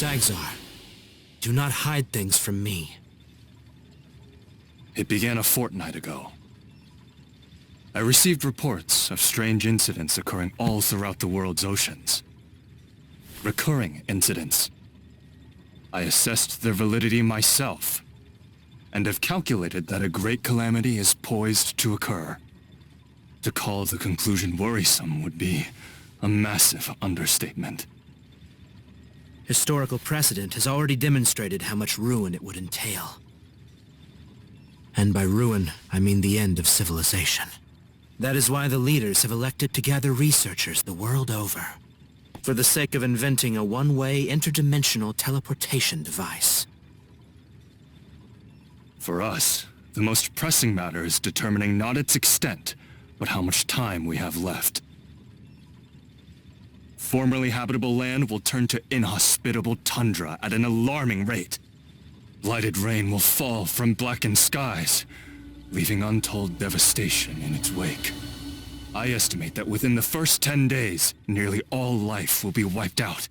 Sagzar, do not hide things from me. It began a fortnight ago. I received reports of strange incidents occurring all throughout the world's oceans. Recurring incidents. I assessed their validity myself, and have calculated that a great calamity is poised to occur. To call the conclusion worrisome would be a massive understatement. Historical precedent has already demonstrated how much ruin it would entail. And by ruin, I mean the end of civilization. That is why the leaders have elected to gather researchers the world over, for the sake of inventing a one-way interdimensional teleportation device. For us, the most pressing matter is determining not its extent, but how much time we have left. Formerly habitable land will turn to inhospitable tundra at an alarming rate. Blighted rain will fall from blackened skies, leaving untold devastation in its wake. I estimate that within the first 10 days, nearly all life will be wiped out.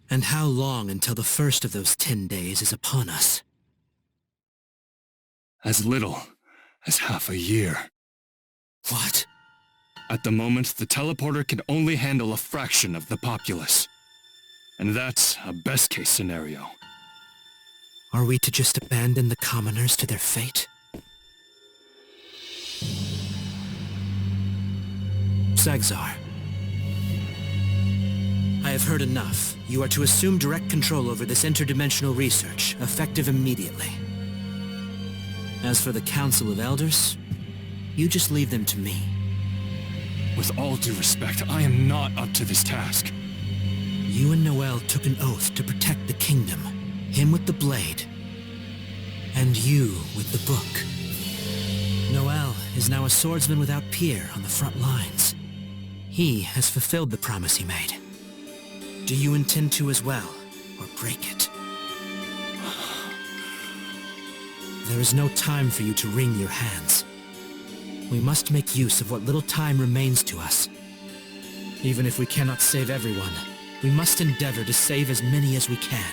And how long until the first of those 10 days is upon us? As little as half a year. What? At the moment, the teleporter can only handle a fraction of the populace. And that's a best-case scenario. Are we to just abandon the commoners to their fate? Sagzar. I have heard enough. You are to assume direct control over this interdimensional research, effective immediately. As for the Council of Elders, you just leave them to me. With all due respect, I am not up to this task. You and Noel took an oath to protect the kingdom. Him with the blade. And you with the book. Noel is now a swordsman without peer on the front lines. He has fulfilled the promise he made. Do you intend to as well, or break it? There is no time for you to wring your hands. We must make use of what little time remains to us. Even if we cannot save everyone, we must endeavor to save as many as we can.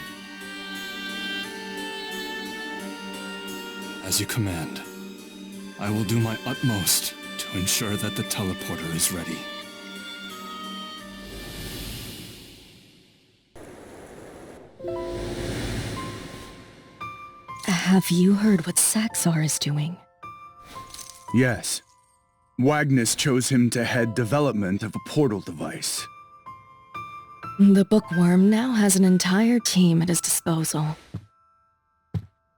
As you command. I will do my utmost to ensure that the teleporter is ready. Have you heard what Sagzar is doing? Yes. Wagnus chose him to head development of a portal device. The bookworm now has an entire team at his disposal.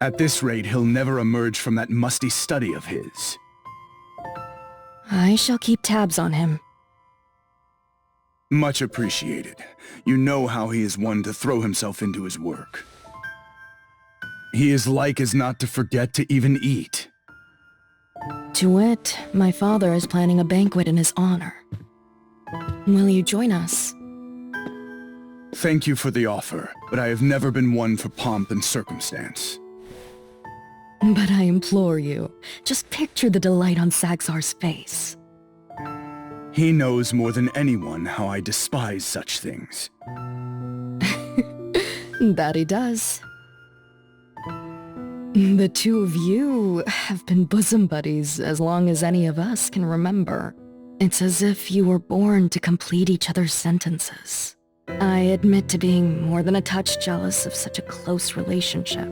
At this rate, he'll never emerge from that musty study of his. I shall keep tabs on him. Much appreciated. You know how he is one to throw himself into his work. He is like as not to forget to even eat. To wit, my father is planning a banquet in his honor. Will you join us? Thank you for the offer, but I have never been one for pomp and circumstance. But I implore you, just picture the delight on Sagzar's face. He knows more than anyone how I despise such things. That he does. The two of you have been bosom buddies as long as any of us can remember. It's as if you were born to complete each other's sentences. I admit to being more than a touch jealous of such a close relationship.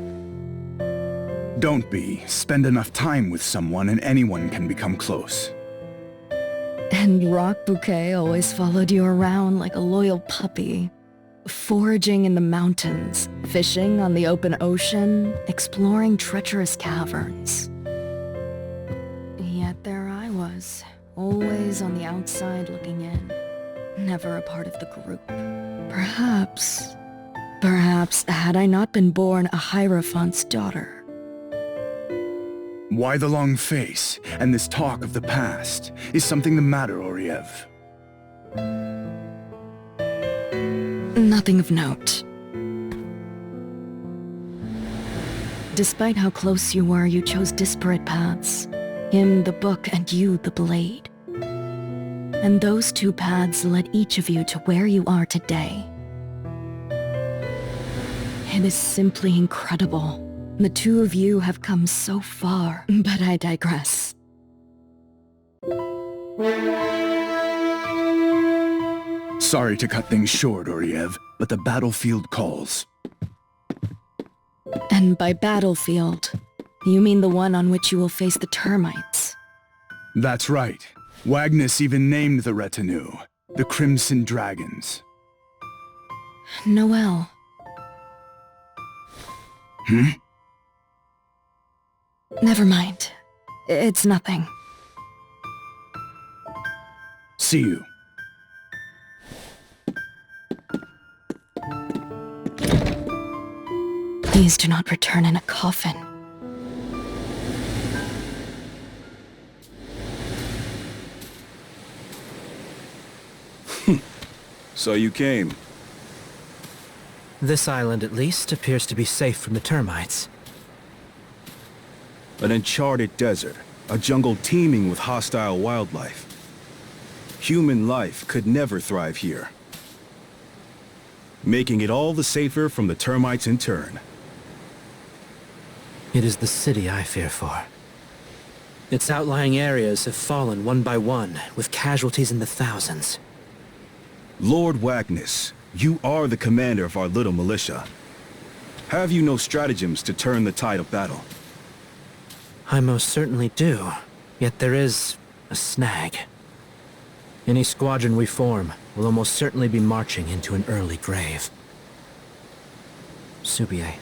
Don't be. Spend enough time with someone and anyone can become close. And Rock Bouquet always followed you around like a loyal puppy. Foraging in the mountains, fishing on the open ocean, exploring treacherous caverns. Yet there I was, always on the outside looking in, never a part of the group. Perhaps had I not been born a Hierophant's daughter. Why the long face, and this talk of the past? Is something the matter, Oriev? Nothing of note. Despite how close you were, you chose disparate paths. Him the book and you the blade. And those two paths led each of you to where you are today. It is simply incredible. The two of you have come so far, but I digress. Sorry to cut things short, Oriev, but the battlefield calls. And by battlefield, you mean the one on which you will face the termites? That's right. Wagnus even named the retinue, the Crimson Dragons. Noel. Never mind. It's nothing. See you. Please do not return in a coffin. So you came. This island, at least, appears to be safe from the termites. An uncharted desert, a jungle teeming with hostile wildlife. Human life could never thrive here, making it all the safer from the termites in turn. It is the city I fear for. Its outlying areas have fallen one by one, with casualties in the thousands. Lord Wagnus, you are the commander of our little militia. Have you no stratagems to turn the tide of battle? I most certainly do, yet there is a snag. Any squadron we form will almost certainly be marching into an early grave. Subie,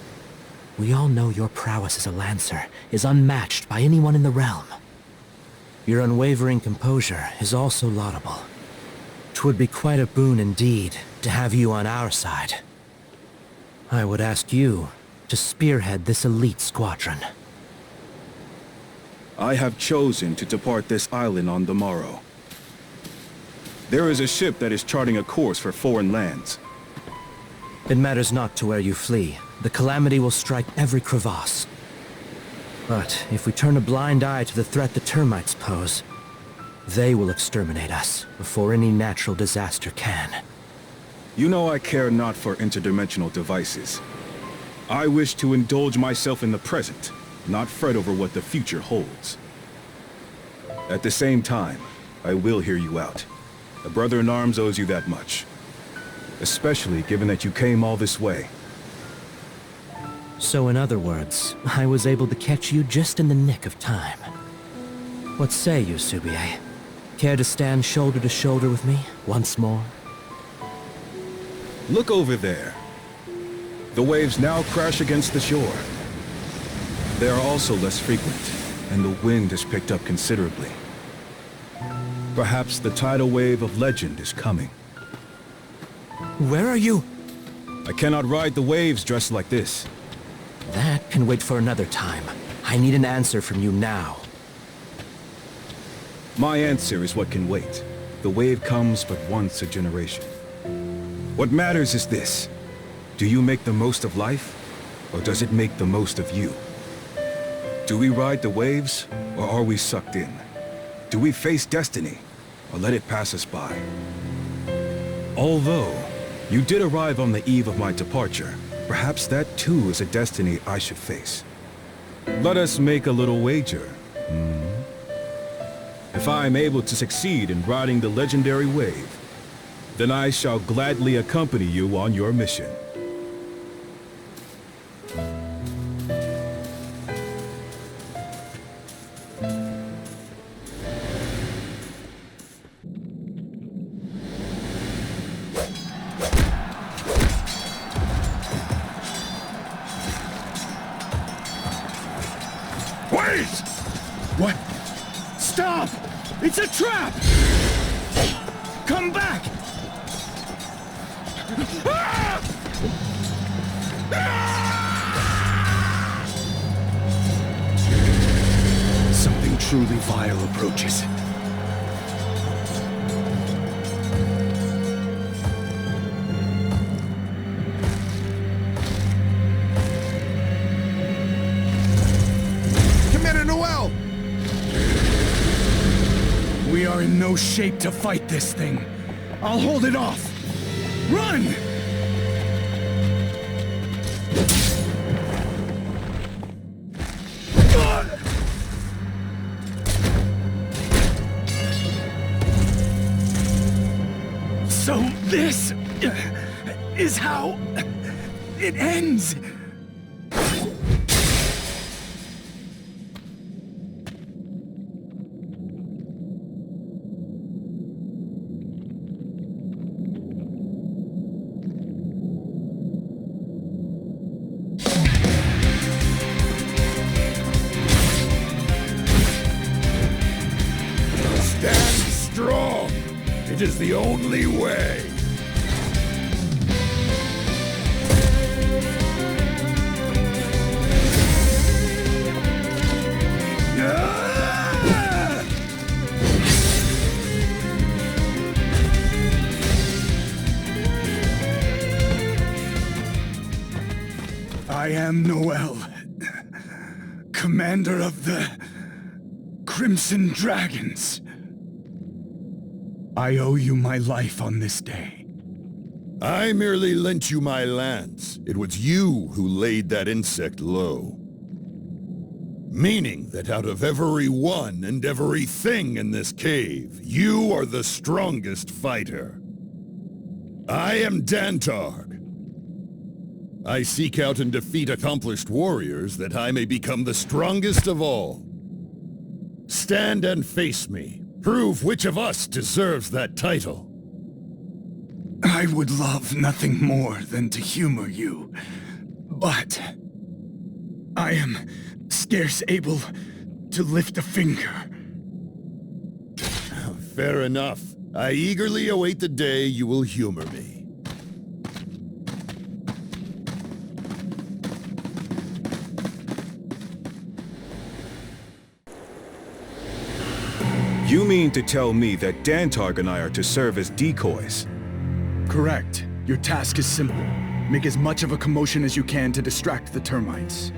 we all know your prowess as a lancer is unmatched by anyone in the realm. Your unwavering composure is also laudable. 'Twould be quite a boon indeed to have you on our side. I would ask you to spearhead this elite squadron. I have chosen to depart this island on the morrow. There is a ship that is charting a course for foreign lands. It matters not to where you flee. The calamity will strike every crevasse. But if we turn a blind eye to the threat the termites pose, they will exterminate us before any natural disaster can. You know I care not for interdimensional devices. I wish to indulge myself in the present, not fret over what the future holds. At the same time, I will hear you out. A brother-in-arms owes you that much. Especially given that you came all this way. So in other words, I was able to catch you just in the nick of time. What say you, Subie? Care to stand shoulder to shoulder with me once more? Look over there. The waves now crash against the shore. They are also less frequent, and the wind has picked up considerably. Perhaps the tidal wave of legend is coming. Where are you? I cannot ride the waves dressed like this. That can wait for another time. I need an answer from you now. My answer is what can wait. The wave comes but once a generation. What matters is this. Do you make the most of life, or does it make the most of you? Do we ride the waves, or are we sucked in? Do we face destiny, or let it pass us by? Although you did arrive on the eve of my departure, perhaps that too is a destiny I should face. Let us make a little wager. If I am able to succeed in riding the legendary wave, then I shall gladly accompany you on your mission. Wait! What? Stop! It's a trap! Come back! Ah! Ah! Something truly vile approaches. Commander Noel! We are in no shape to fight this thing. I'll hold it off. Run! is how it ends. Stand strong. It is the only way. I am Noel, commander of the Crimson Dragons. I owe you my life on this day. I merely lent you my lance. It was you who laid that insect low. Meaning that out of everyone and everything in this cave, you are the strongest fighter. I am Dantarg. I seek out and defeat accomplished warriors that I may become the strongest of all. Stand and face me. Prove which of us deserves that title. I would love nothing more than to humor you, but I am scarce able to lift a finger. Fair enough. I eagerly await the day you will humor me. You mean to tell me that Dantarg and I are to serve as decoys? Correct. Your task is simple. Make as much of a commotion as you can to distract the termites.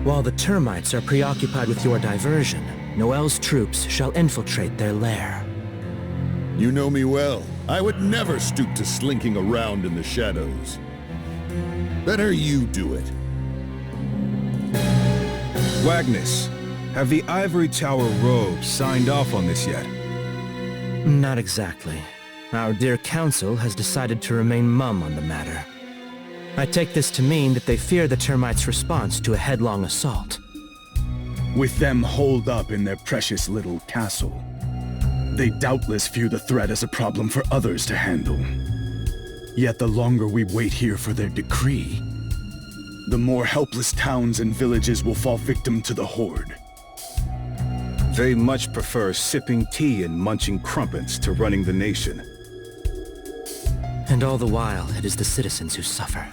While the termites are preoccupied with your diversion, Noel's troops shall infiltrate their lair. You know me well. I would never stoop to slinking around in the shadows. Better you do it. Wagnus, have the Ivory Tower robes signed off on this yet? Not exactly. Our dear council has decided to remain mum on the matter. I take this to mean that they fear the termites' response to a headlong assault. With them holed up in their precious little castle, they doubtless view the threat as a problem for others to handle. Yet the longer we wait here for their decree, the more helpless towns and villages will fall victim to the horde. They much prefer sipping tea and munching crumpets to running the nation. And all the while, it is the citizens who suffer.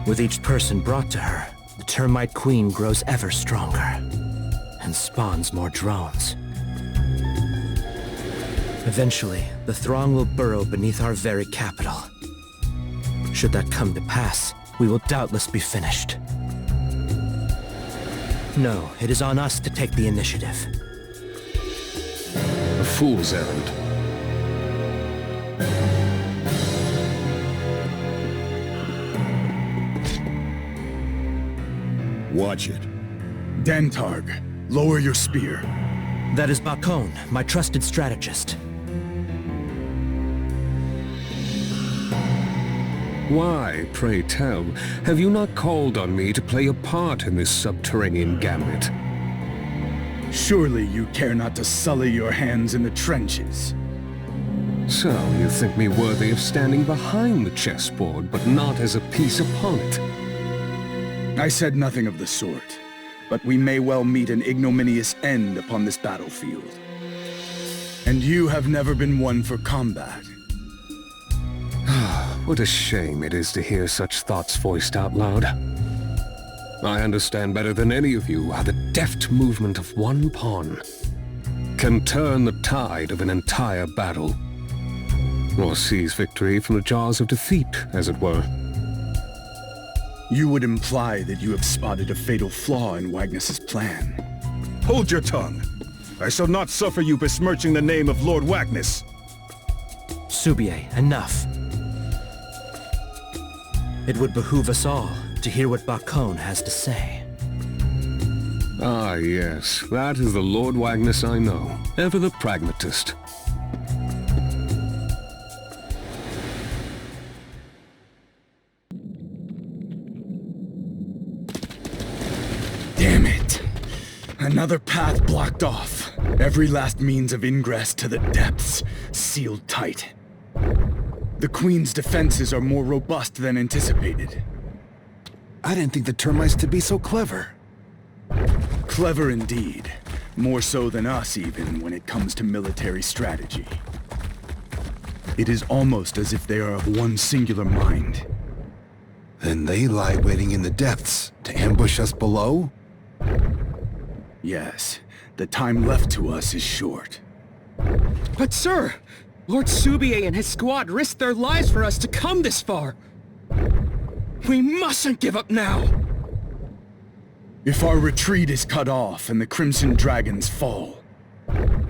With each person brought to her, the termite queen grows ever stronger, and spawns more drones. Eventually, the throng will burrow beneath our very capital. Should that come to pass, we will doubtless be finished. No, it is on us to take the initiative. A fool's errand. Watch it. Dantarg, lower your spear. That is Bakon, my trusted strategist. Why, pray tell, have you not called on me to play a part in this subterranean gambit? Surely you care not to sully your hands in the trenches. So you think me worthy of standing behind the chessboard, but not as a piece upon it? I said nothing of the sort, but we may well meet an ignominious end upon this battlefield. And you have never been one for combat. What a shame it is to hear such thoughts voiced out loud. I understand better than any of you how the deft movement of one pawn can turn the tide of an entire battle, or seize victory from the jaws of defeat, as it were. You would imply that you have spotted a fatal flaw in Wagnus's plan. Hold your tongue! I shall not suffer you besmirching the name of Lord Wagnus! Subier, enough. It would behoove us all to hear what Bakon has to say. Ah, yes, that is the Lord Wagnus I know, ever the pragmatist. Another path blocked off. Every last means of ingress to the depths sealed tight. The Queen's defenses are more robust than anticipated. I didn't think the termites to be so clever. Clever indeed. More so than us even when it comes to military strategy. It is almost as if they are of one singular mind. Then they lie waiting in the depths to ambush us below? Yes, the time left to us is short. But sir, Lord Subier and his squad risked their lives for us to come this far. We mustn't give up now! If our retreat is cut off and the Crimson Dragons fall,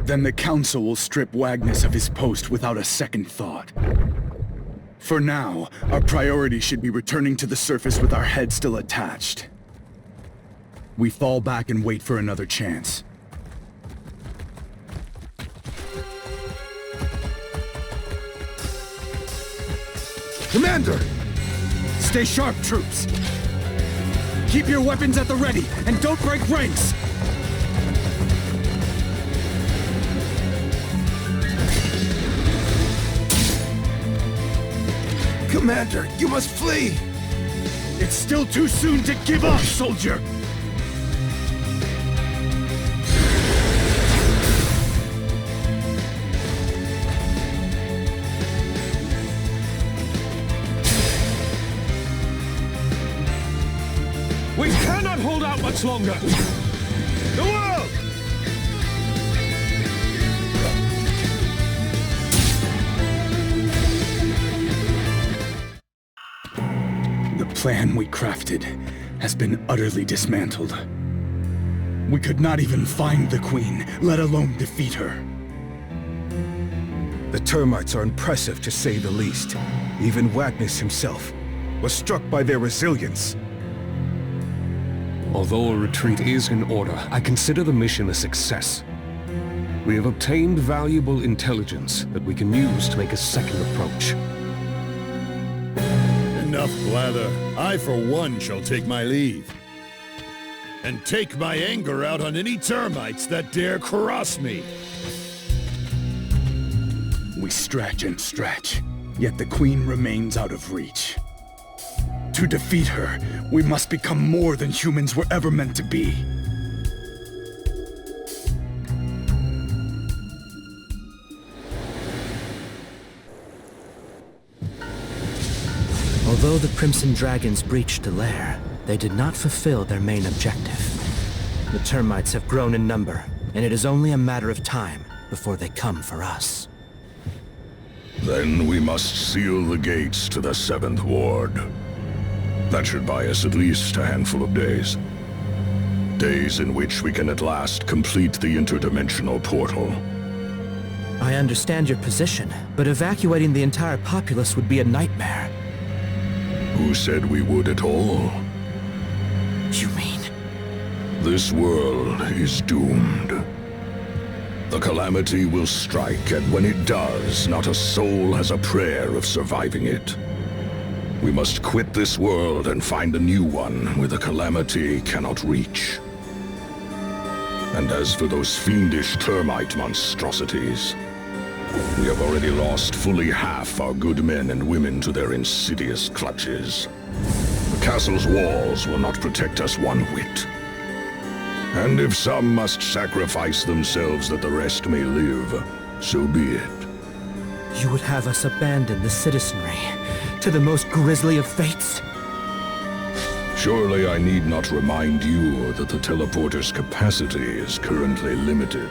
then the Council will strip Wagnus of his post without a second thought. For now, our priority should be returning to the surface with our heads still attached. We fall back and wait for another chance. Commander! Stay sharp, troops! Keep your weapons at the ready, and don't break ranks! Commander, you must flee! It's still too soon to give up, soldier! We cannot hold out much longer! The world! The plan we crafted has been utterly dismantled. We could not even find the Queen, let alone defeat her. The termites are impressive to say the least. Even Wagnus himself was struck by their resilience. Although a retreat is in order, I consider the mission a success. We have obtained valuable intelligence that we can use to make a second approach. Enough blather. I, for one, shall take my leave. And take my anger out on any termites that dare cross me. We stretch and stretch, yet the Queen remains out of reach. To defeat her, we must become more than humans were ever meant to be. Although the Crimson Dragons breached the lair, they did not fulfill their main objective. The termites have grown in number, and it is only a matter of time before they come for us. Then we must seal the gates to the 7th Ward. That should buy us at least a handful of days. Days in which we can at last complete the interdimensional portal. I understand your position, but evacuating the entire populace would be a nightmare. Who said we would at all? You mean? This world is doomed. The calamity will strike, and when it does, not a soul has a prayer of surviving it. We must quit this world and find a new one where the calamity cannot reach. And as for those fiendish termite monstrosities, we have already lost fully half our good men and women to their insidious clutches. The castle's walls will not protect us one whit. And if some must sacrifice themselves that the rest may live, so be it. You would have us abandon the citizenry to the most grisly of fates? Surely I need not remind you that the teleporter's capacity is currently limited.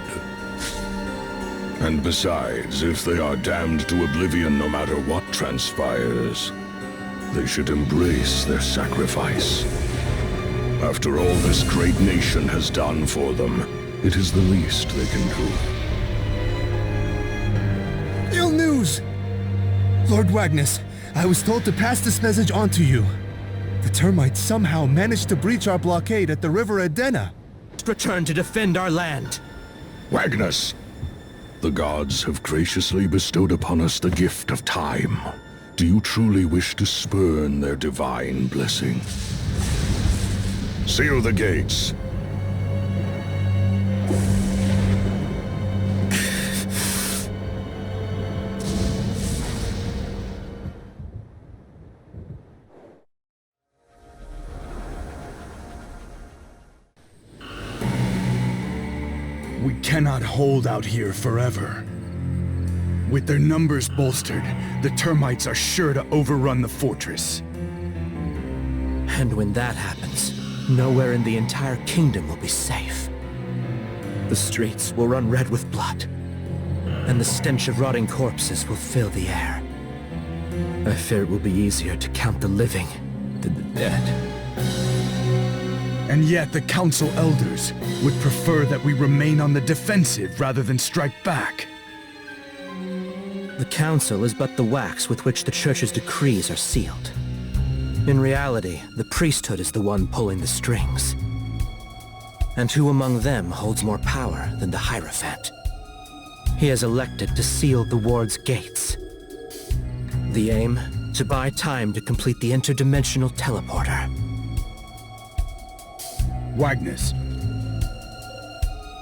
And besides, if they are damned to oblivion no matter what transpires, they should embrace their sacrifice. After all this great nation has done for them, it is the least they can do. Ill news! Lord Wagnus, I was told to pass this message on to you. The termites somehow managed to breach our blockade at the River Edena. Return to defend our land. Wagnus! The gods have graciously bestowed upon us the gift of time. Do you truly wish to spurn their divine blessing? Seal the gates. cannot hold out here forever. With their numbers bolstered, the termites are sure to overrun the fortress. And when that happens, nowhere in the entire kingdom will be safe. The streets will run red with blood, and the stench of rotting corpses will fill the air. I fear it will be easier to count the living than the dead. And yet the council elders would prefer that we remain on the defensive rather than strike back. The council is but the wax with which the church's decrees are sealed. In reality, the priesthood is the one pulling the strings. And who among them holds more power than the Hierophant? He has elected to seal the ward's gates. The aim? To buy time to complete the interdimensional teleporter. Wagnus,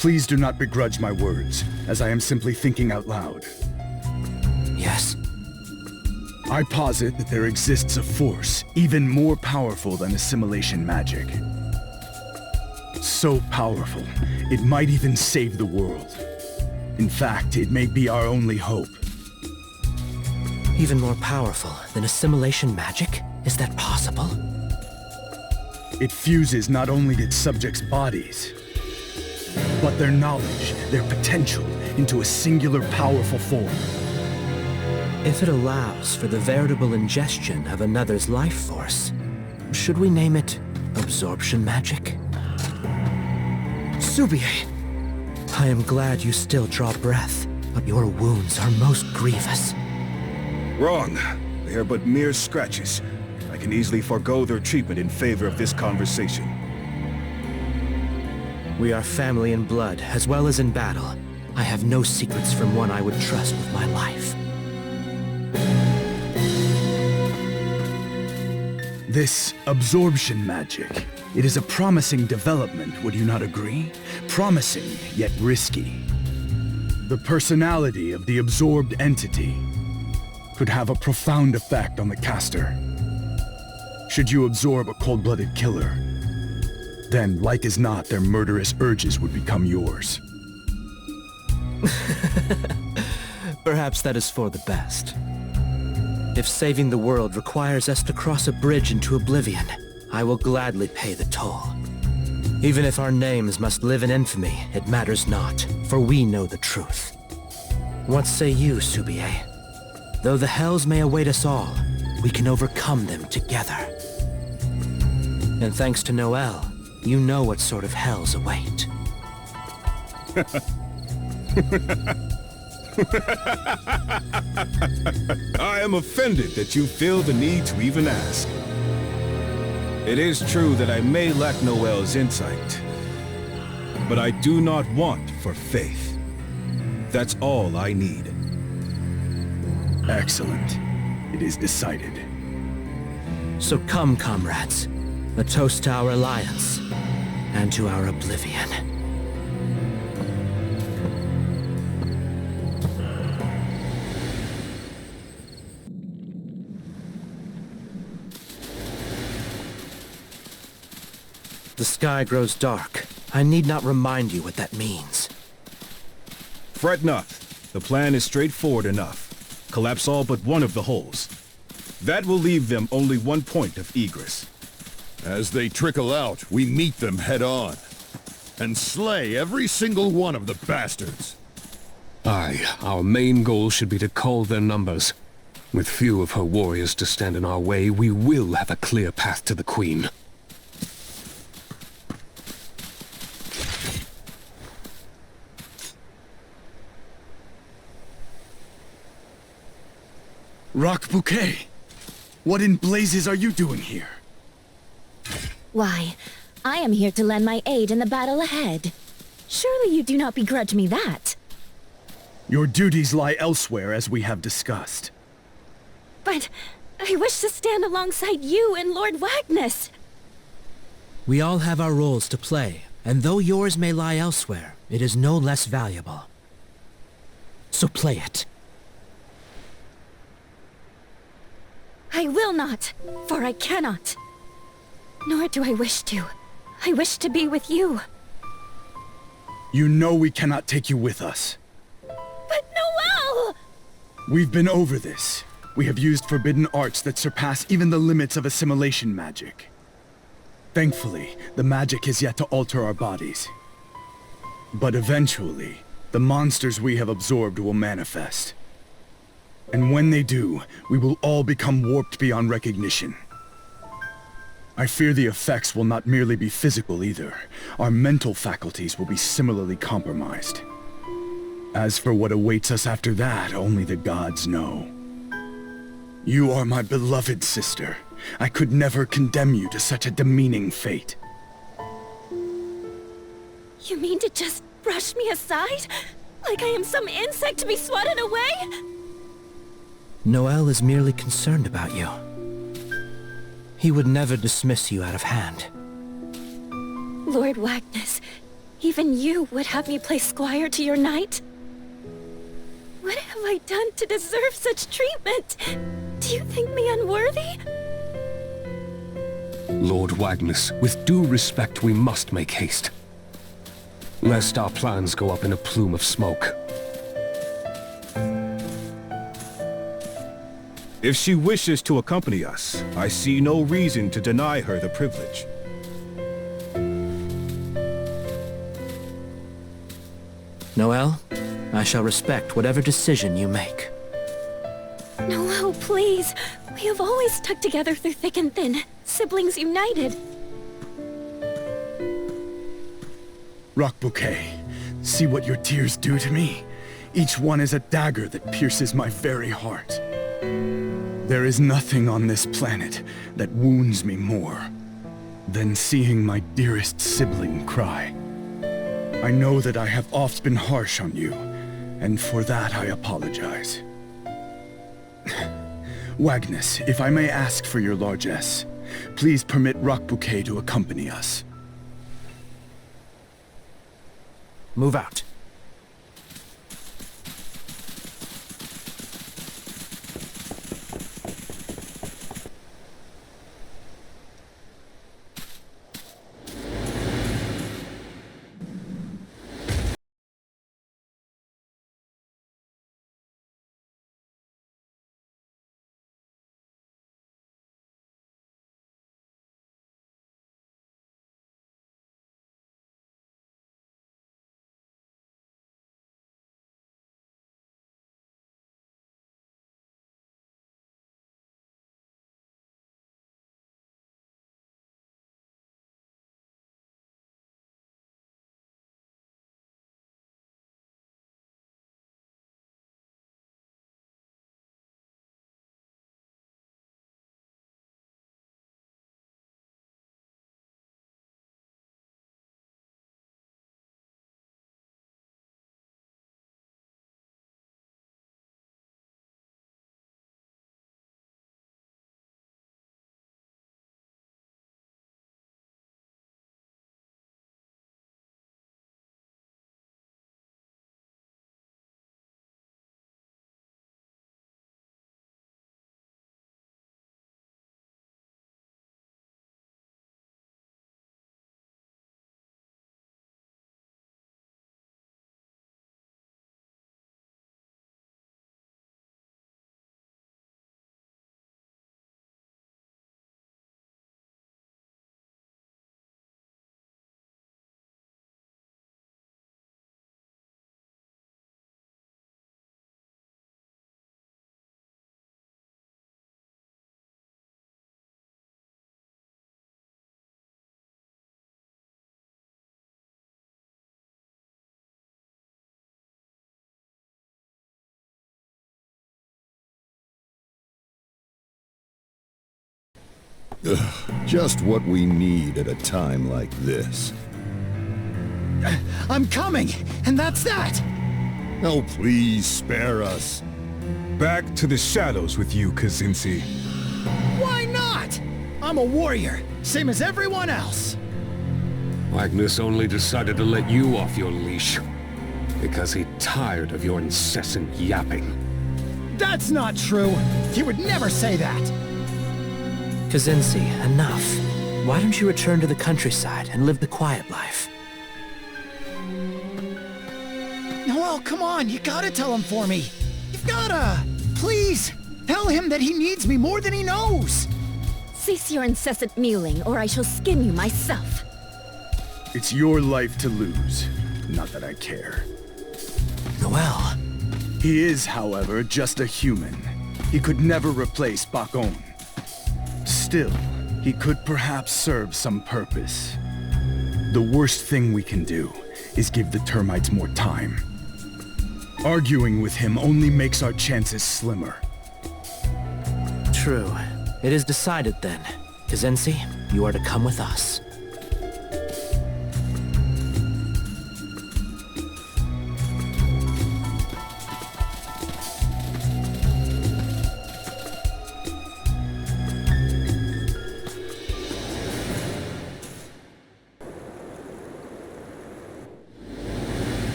please do not begrudge my words, as I am simply thinking out loud. Yes? I posit that there exists a force even more powerful than assimilation magic. So powerful, it might even save the world. In fact, it may be our only hope. Even more powerful than assimilation magic? Is that possible? It fuses not only its subjects' bodies, but their knowledge, their potential, into a singular powerful form. If it allows for the veritable ingestion of another's life force, should we name it absorption magic? Subiae! I am glad you still draw breath, but your wounds are most grievous. Wrong. They are but mere scratches. I can easily forego their treatment in favor of this conversation. We are family in blood, as well as in battle. I have no secrets from one I would trust with my life. This absorption magic, it is a promising development, would you not agree? Promising, yet risky. The personality of the absorbed entity could have a profound effect on the caster. Should you absorb a cold-blooded killer, then, like as not, their murderous urges would become yours. Perhaps that is for the best. If saving the world requires us to cross a bridge into oblivion, I will gladly pay the toll. Even if our names must live in infamy, it matters not, for we know the truth. What say you, Subiae? Though the hells may await us all, we can overcome them together. And thanks to Noel, you know what sort of hells await. I am offended that you feel the need to even ask. It is true that I may lack Noel's insight, but I do not want for faith. That's all I need. Excellent. It is decided. So come, comrades. A toast to our alliance, and to our oblivion. The sky grows dark. I need not remind you what that means. Fret not. The plan is straightforward enough. Collapse all but one of the holes. That will leave them only one point of egress. As they trickle out, we meet them head-on. And slay every single one of the bastards. Aye, our main goal should be to cull their numbers. With few of her warriors to stand in our way, we will have a clear path to the Queen. Rock Bouquet! What in blazes are you doing here? Why, I am here to lend my aid in the battle ahead. Surely you do not begrudge me that. Your duties lie elsewhere, as we have discussed. But I wish to stand alongside you and Lord Wagnus. We all have our roles to play, and though yours may lie elsewhere, it is no less valuable. So play it. I will not, for I cannot. Nor do I wish to. I wish to be with you. You know we cannot take you with us. But Noelle! We've been over this. We have used forbidden arts that surpass even the limits of assimilation magic. Thankfully, the magic is yet to alter our bodies. But eventually, the monsters we have absorbed will manifest. And when they do, we will all become warped beyond recognition. I fear the effects will not merely be physical either. Our mental faculties will be similarly compromised. As for what awaits us after that, only the gods know. You are my beloved sister. I could never condemn you to such a demeaning fate. You mean to just brush me aside? Like I am some insect to be swatted away? Noelle is merely concerned about you. He would never dismiss you out of hand. Lord Wagnus, even you would have me play squire to your knight? What have I done to deserve such treatment? Do you think me unworthy? Lord Wagnus, with due respect, we must make haste. Lest our plans go up in a plume of smoke. If she wishes to accompany us, I see no reason to deny her the privilege. Noelle, I shall respect whatever decision you make. Noelle, please. We have always stuck together through thick and thin. Siblings united. Rock Bouquet, see what your tears do to me? Each one is a dagger that pierces my very heart. There is nothing on this planet that wounds me more than seeing my dearest sibling cry. I know that I have oft been harsh on you, and for that I apologize. Wagnus, if I may ask for your largesse, please permit Rock Bouquet to accompany us. Move out. Just what we need at a time like this. I'm coming, and that's that! Oh, please spare us. Back to the shadows with you, Kazinsi. Why not? I'm a warrior, same as everyone else. Wagnus only decided to let you off your leash because he tired of your incessant yapping. That's not true. He would never say that. Kazinsi, enough. Why don't you return to the countryside and live the quiet life? Oh, come on, you gotta tell him for me. You've gotta. Please, tell him that he needs me more than he knows. Cease your incessant mewling, or I shall skin you myself. It's your life to lose. Not that I care. Noel. He is, however, just a human. He could never replace Bakon. Still, he could perhaps serve some purpose. The worst thing we can do is give the termites more time. Arguing with him only makes our chances slimmer. True. It is decided then. Kazensi, you are to come with us.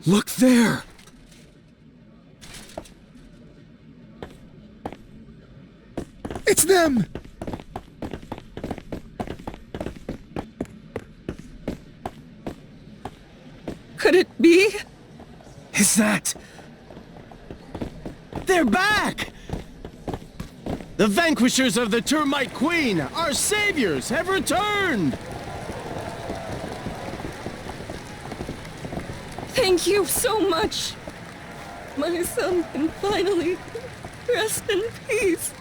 Look there! It's them! Could it be? Is that... They're back! The vanquishers of the Termite Queen, our saviors, have returned! Thank you so much. My son can finally rest in peace.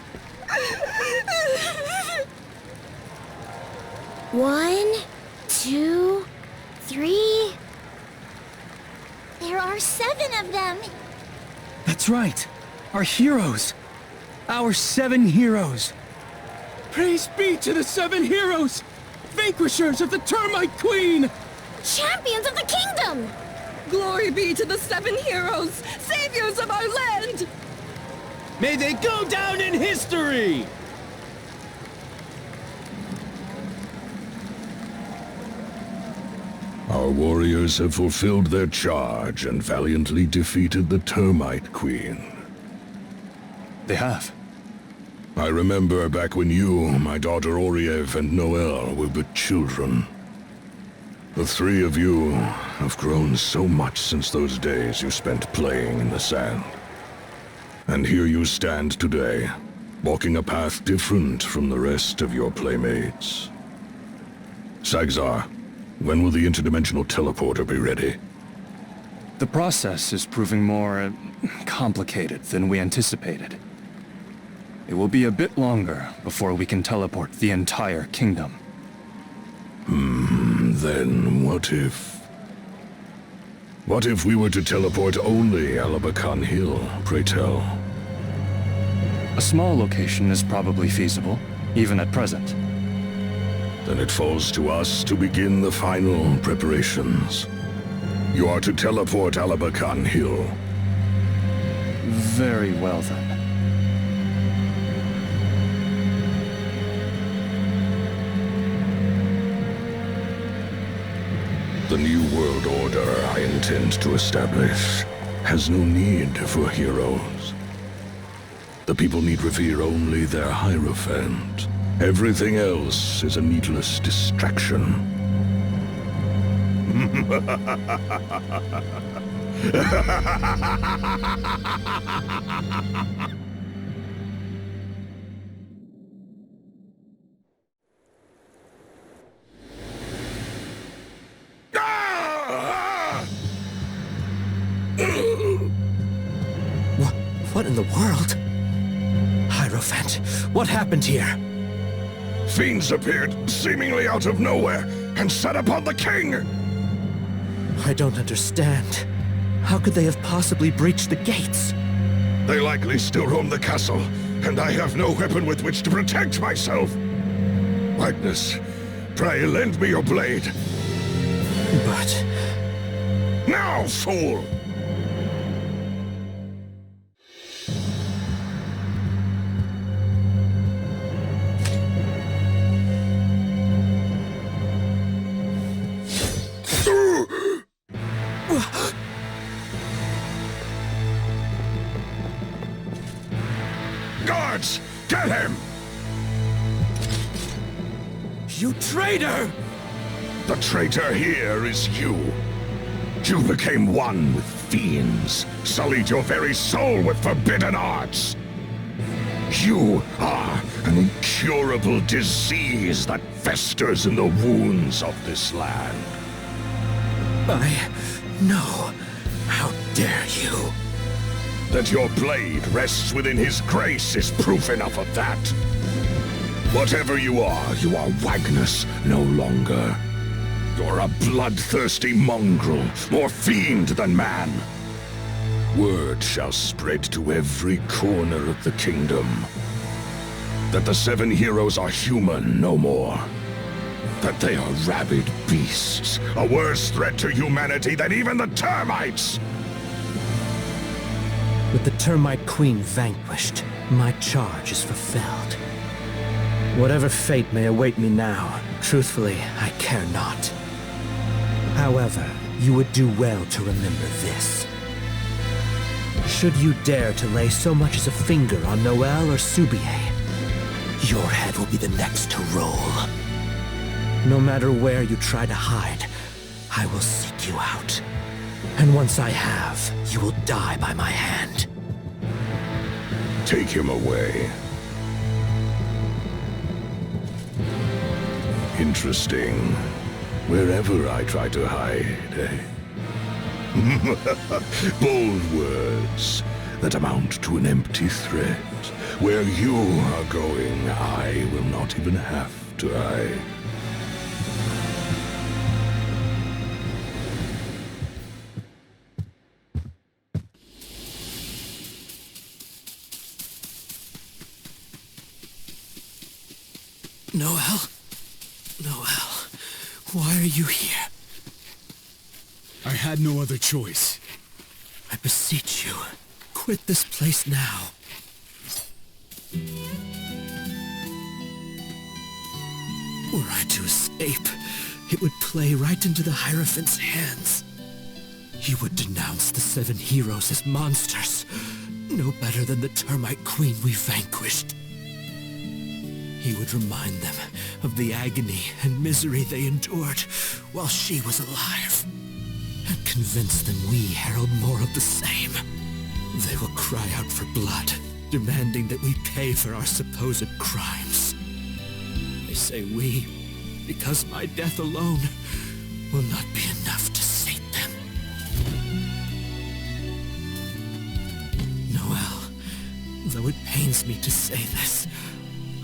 1, 2, 3. There are 7 of them. That's right. Our heroes. Our 7 heroes. Praise be to the 7 heroes! Vanquishers of the Termite Queen! Champions of the kingdom! Glory be to the 7 heroes, saviors of our land! May they go down in history! Our warriors have fulfilled their charge and valiantly defeated the Termite Queen. They have. I remember back when you, my daughter Oriev, and Noel were but children. The 3 of you have grown so much since those days you spent playing in the sand. And here you stand today, walking a path different from the rest of your playmates. Sagzar, when will the interdimensional teleporter be ready? The process is proving more complicated than we anticipated. It will be a bit longer before we can teleport the entire kingdom. Then what if... What if we were to teleport only Alabakan Hill, pray tell? A small location is probably feasible, even at present. Then it falls to us to begin the final preparations. You are to teleport Alabakan Hill. Very well then. The new world order I intend to establish has no need for heroes. The people need revere only their Hierophant. Everything else is a needless distraction. What in the world? Hierophant, what happened here? Fiends appeared, seemingly out of nowhere, and set upon the king! I don't understand. How could they have possibly breached the gates? They likely still roam the castle, and I have no weapon with which to protect myself. Magnus, pray lend me your blade. But... Now, fool! Guards, get him! You traitor! The traitor here is you. You became one with fiends, sullied your very soul with forbidden arts. You are an incurable disease that festers in the wounds of this land. No. How dare you? That your blade rests within his grace is proof enough of that. Whatever you are Wagnus no longer. You're a bloodthirsty mongrel, more fiend than man. Word shall spread to every corner of the kingdom that the 7 heroes are human no more. That they are rabid beasts, a worse threat to humanity than even the termites! With the Termite Queen vanquished, my charge is fulfilled. Whatever fate may await me now, truthfully, I care not. However, you would do well to remember this. Should you dare to lay so much as a finger on Noel or Subier, your head will be the next to roll. No matter where you try to hide, I will seek you out. And once I have, you will die by my hand. Take him away. Interesting. Wherever I try to hide, eh? Bold words that amount to an empty threat. Where you are going, I will not even have to hide. Noel? Noel, why are you here? I had no other choice. I beseech you, quit this place now. Were I to escape, it would play right into the Hierophant's hands. He would denounce the 7 heroes as monsters, no better than the Termite Queen we vanquished. He would remind them of the agony and misery they endured while she was alive, and convince them we herald more of the same. They will cry out for blood, demanding that we pay for our supposed crimes. They say we, because my death alone will not be enough to sate them. Noel, though it pains me to say this,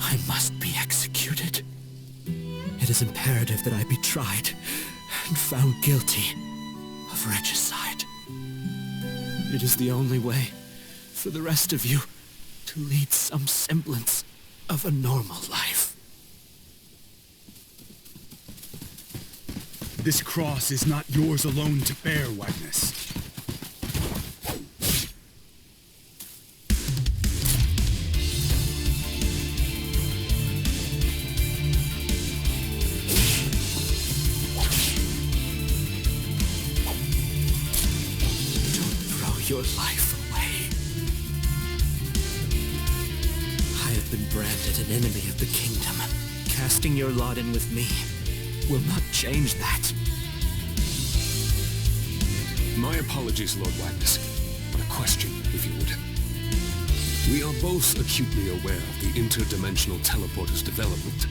I must be executed. It is imperative that I be tried and found guilty of regicide. It is the only way for the rest of you to lead some semblance of a normal life. This cross is not yours alone to bear, Wagnus. Your life away. I have been branded an enemy of the kingdom. Casting your lot in with me will not change that. My apologies, Lord Wagnus, but a question, if you would. We are both acutely aware of the interdimensional teleporter's development.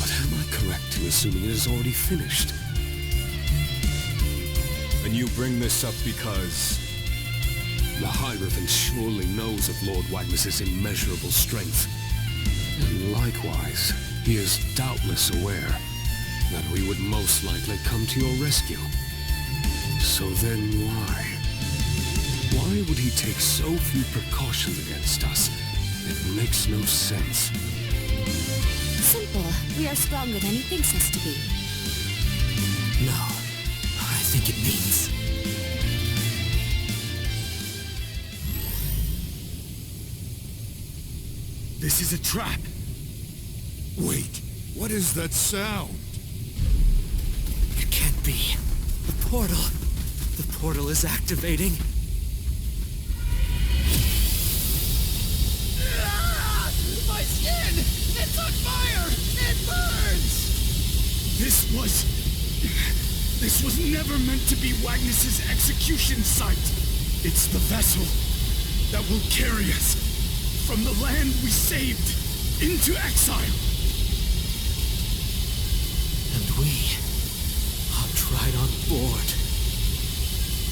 But am I correct in assuming it is already finished? And you bring this up because the Hierophant surely knows of Lord Wagnus's immeasurable strength. And likewise, he is doubtless aware that we would most likely come to your rescue. So then why? Why would he take so few precautions against us? It makes no sense. Simple. We are stronger than he thinks us to be. No. I think it means... This is a trap! Wait, what is that sound? It can't be. The portal. The portal is activating. My skin! It's on fire! It burns! This was never meant to be Wagnus's execution site. It's the vessel that will carry us from the land we saved into exile. And we hopped right on board.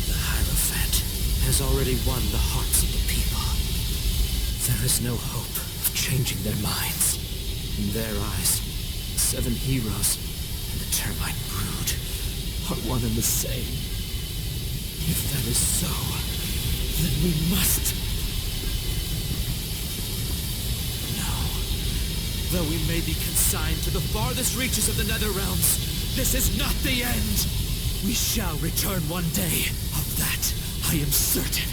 The Hierophant has already won the hearts of the people. There is no hope of changing their minds. In their eyes, the 7 heroes and the Termite Brood are one and the same. If that is so, then we must... No. Though we may be consigned to the farthest reaches of the Netherrealms, this is not the end! We shall return one day. Of that, I am certain.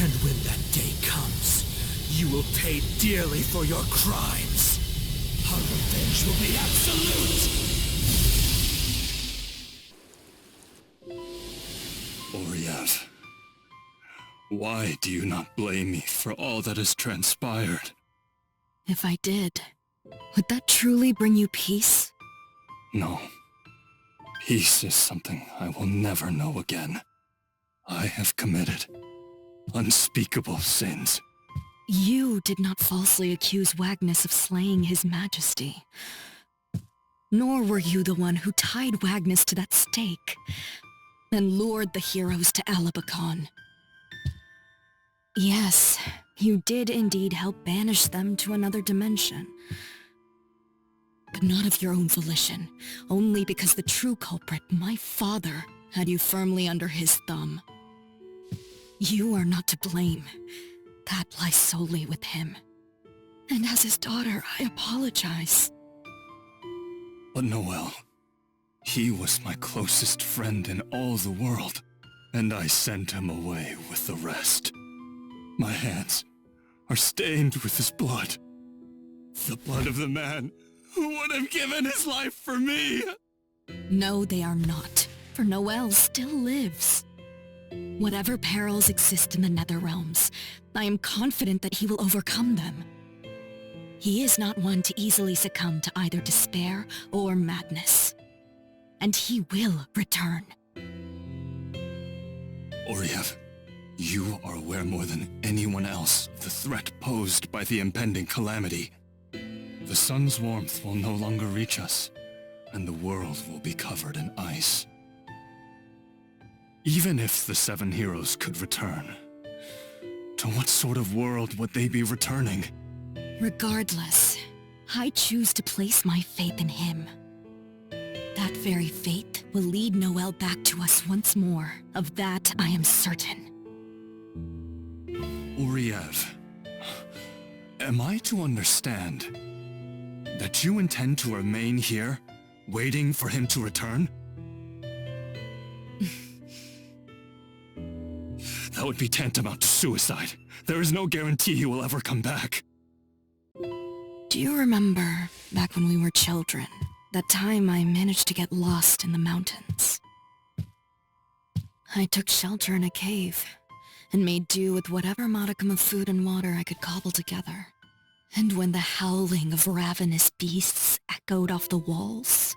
And when that day comes, you will pay dearly for your crimes. Our revenge will be absolute! Oriev, why do you not blame me for all that has transpired? If I did, would that truly bring you peace? No. Peace is something I will never know again. I have committed unspeakable sins. You did not falsely accuse Wagnus of slaying his majesty. Nor were you the one who tied Wagnus to that stake and lured the heroes to Alabacon. Yes, you did indeed help banish them to another dimension. But not of your own volition, only because the true culprit, my father, had you firmly under his thumb. You are not to blame. That lies solely with him. And as his daughter, I apologize. But Noel, he was my closest friend in all the world, and I sent him away with the rest. My hands are stained with his blood. The blood of the man who would have given his life for me! No, they are not, for Noel still lives. Whatever perils exist in the Netherrealms, I am confident that he will overcome them. He is not one to easily succumb to either despair or madness. And he will return. Oriev, you are aware more than anyone else of the threat posed by the impending calamity. The sun's warmth will no longer reach us, and the world will be covered in ice. Even if the 7 heroes could return, to what sort of world would they be returning? Regardless, I choose to place my faith in him. That very faith will lead Noel back to us once more. Of that, I am certain. Oriev, am I to understand that you intend to remain here, waiting for him to return? That would be tantamount to suicide. There is no guarantee he will ever come back. Do you remember, back when we were children, that time I managed to get lost in the mountains? I took shelter in a cave, and made do with whatever modicum of food and water I could cobble together. And when the howling of ravenous beasts echoed off the walls,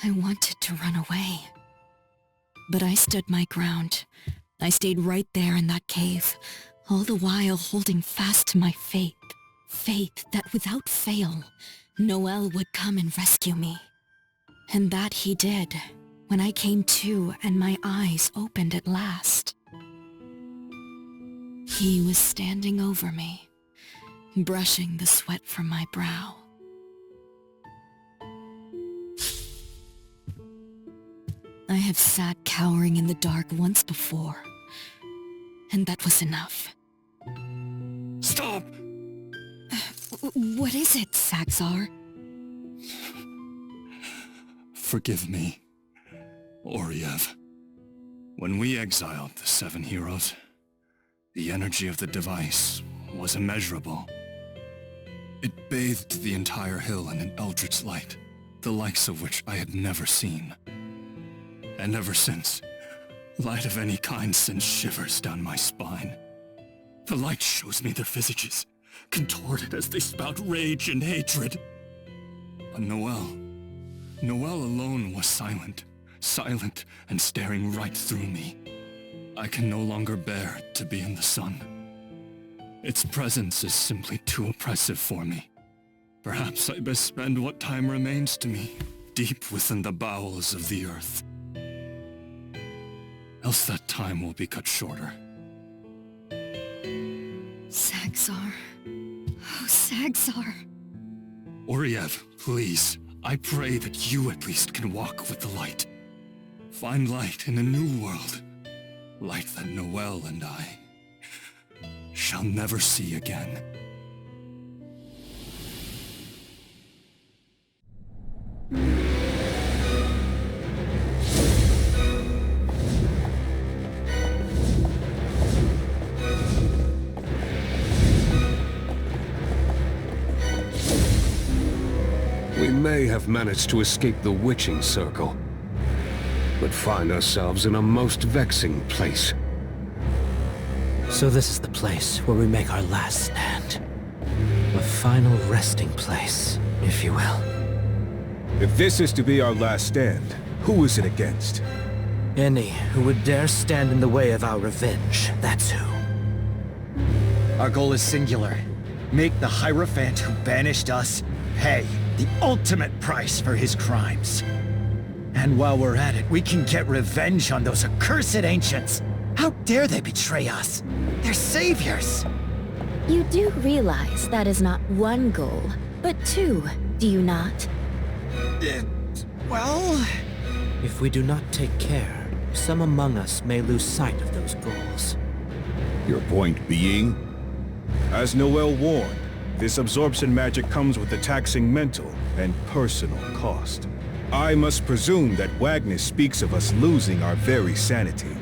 I wanted to run away. But I stood my ground. I stayed right there in that cave, all the while holding fast to my faith. Faith that without fail, Noel would come and rescue me. And that he did, when I came to and my eyes opened at last. He was standing over me, brushing the sweat from my brow. I have sat cowering in the dark once before, and that was enough. Stop! What is it, Saxar? Forgive me, Oriev. When we exiled the 7 heroes, the energy of the device was immeasurable. It bathed the entire hill in an eldritch light, the likes of which I had never seen. And ever since, light of any kind sends shivers down my spine. The light shows me their visages, contorted as they spout rage and hatred. But Noel alone was silent and staring right through me. I can no longer bear to be in the sun. Its presence is simply too oppressive for me. Perhaps I best spend what time remains to me deep within the bowels of the earth. Else that time will be cut shorter. Sagsar. Oh, Sagsar. Oriev, please. I pray that you at least can walk with the light. Find light in a new world. Light that Noel and I shall never see again. We may have managed to escape the witching circle, but find ourselves in a most vexing place. So this is the place where we make our last stand. A final resting place, if you will. If this is to be our last stand, who is it against? Any who would dare stand in the way of our revenge, that's who. Our goal is singular. Make the Hierophant who banished us pay the ultimate price for his crimes. And while we're at it, we can get revenge on those accursed ancients. How dare they betray us? They're saviors! You do realize that is not one goal, but two, do you not? Well... If we do not take care, some among us may lose sight of those goals. Your point being? As Noel warned, this absorption magic comes with a taxing mental and personal cost. I must presume that Wagnus speaks of us losing our very sanity.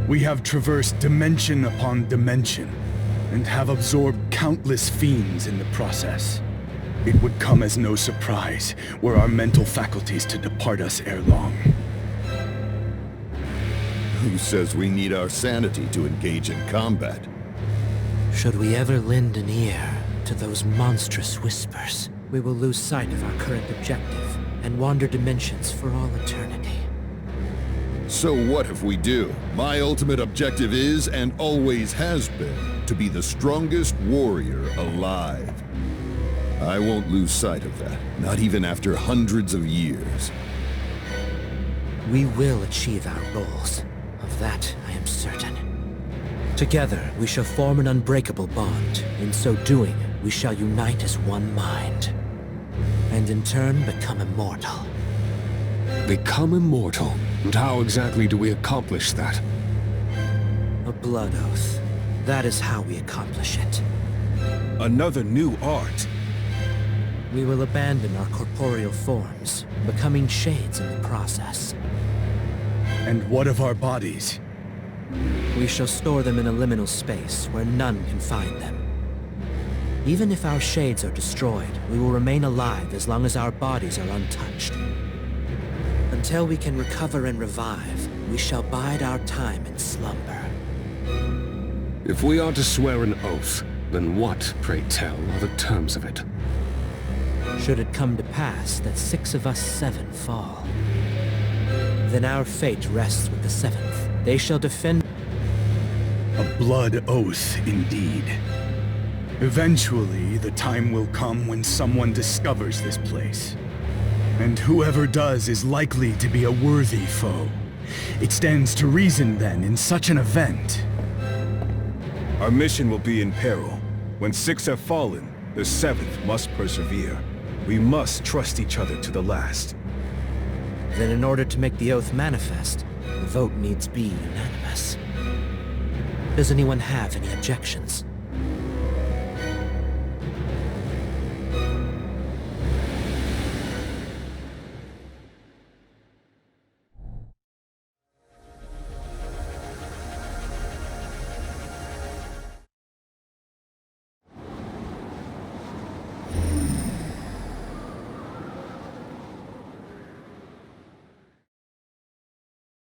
We have traversed dimension upon dimension, and have absorbed countless fiends in the process. It would come as no surprise were our mental faculties to depart us ere long. Who says we need our sanity to engage in combat? Should we ever lend an ear to those monstrous whispers, we will lose sight of our current objective and wander dimensions for all eternity. So what if we do? My ultimate objective is, and always has been, to be the strongest warrior alive. I won't lose sight of that, not even after hundreds of years. We will achieve our goals. Of that, I am certain. Together, we shall form an unbreakable bond. In so doing, we shall unite as one mind. And in turn, become immortal. Become immortal? And how exactly do we accomplish that? A blood oath. That is how we accomplish it. Another new art. We will abandon our corporeal forms, becoming shades in the process. And what of our bodies? We shall store them in a liminal space where none can find them. Even if our shades are destroyed, we will remain alive as long as our bodies are untouched. Until we can recover and revive, we shall bide our time in slumber. If we are to swear an oath, then what, pray tell, are the terms of it? Should it come to pass that 6 of us 7 fall, then our fate rests with the 7th. They shall defend... A blood oath, indeed. Eventually, the time will come when someone discovers this place. And whoever does is likely to be a worthy foe. It stands to reason, then, in such an event. Our mission will be in peril. When 6 have fallen, the 7th must persevere. We must trust each other to the last. Then in order to make the oath manifest, the vote needs be unanimous. Does anyone have any objections?